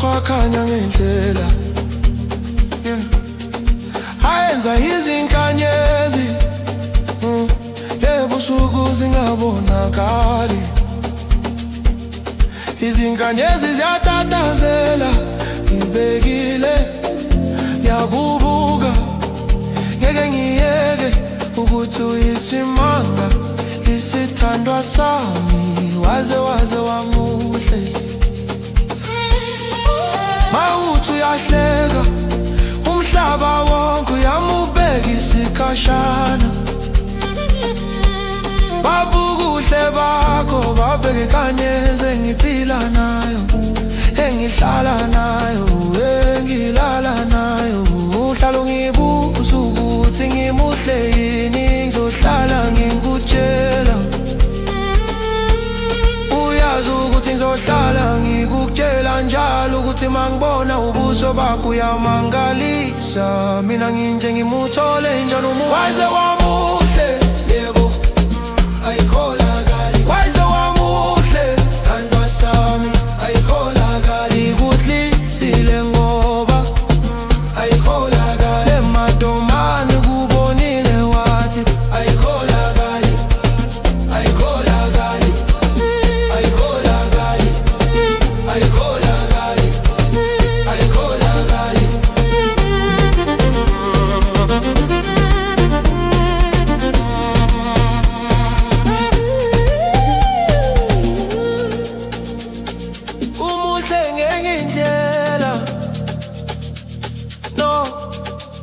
akhanya ngendlela, ayenza izinkanyezi, yebo usuku zingabonakali. Izinkanyezi ziyatatazela, ngibekile yakubuka, ngeke ngiyeke ukuthi uyisimanga isithandwa sami, waze wamuhle. Mawuthi uyahleka umhlaba wonke uyamubeka isikhashana, babukuhle bakho babheke inkanyezi engiphila nayo, engihlala nayo, engilala nayo. Uhlala ungibuza ukuthi ngimuhle yini, ngizohlala ngikutshela. Uyazi ukuthi ngizohlala ngikutshela njalo ukuthi mangibona ubuso bakho uyamangalisa. Mina nginje ngimuthole njalo waze wamuhle, yebo ayikholakali. Waze wamuhle sithandwa sami, ayikholakali. Ikutlisile ngoba ayikholakali. Emadomane kubonile wathi ayikholakali, ayikholakali, ayikholakali, ayikholakali, ayikholakali. Umuhle ngenye indlela, no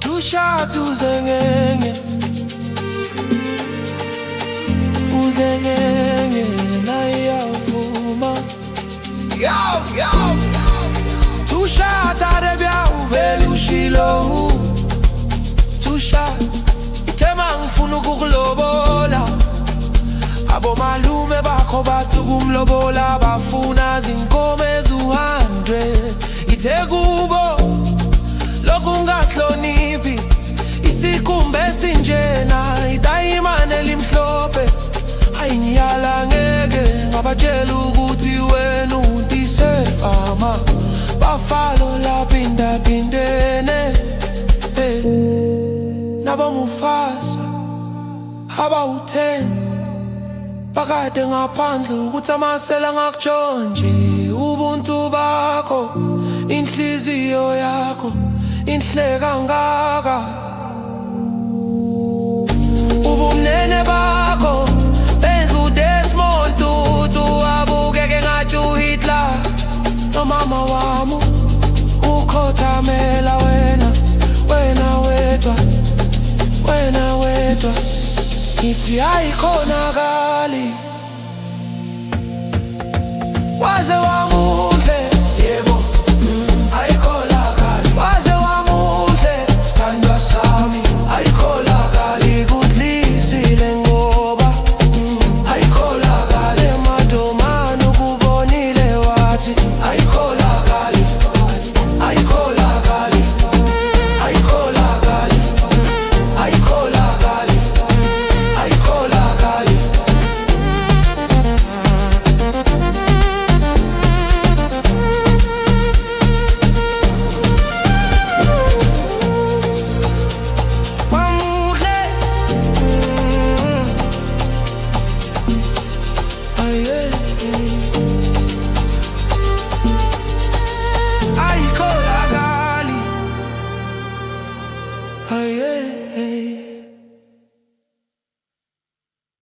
tushada uzengenye, uzengenye naye yavuma. Tushada rebya uvele ushilo, tushada tema ngifuna ukukulobola. Abomalume bakho bathi kumlobola bafuna zinkomo ezu-100. Ithe kubo lokhu ungahloniphi, isikhumba esinjena, idayimane elimhlophe. Hayi ngiyala ngeke ngabatshela ukuthi wena untiselfama, bafalo laphindaphindene. Nabo Mufasa abawu-10 bakade ngaphandle ukuthi amasela ngakutshonje. Ubuntu bakho, inhliziyo yakho inhle kangaka. Ubumnene bakho benza uDesmond Tutu abukeke ngathi uHitler. Nomama wami ukhothamela wena, wena wedwa, wena wedwa. Ngithi ayikhonakali, waze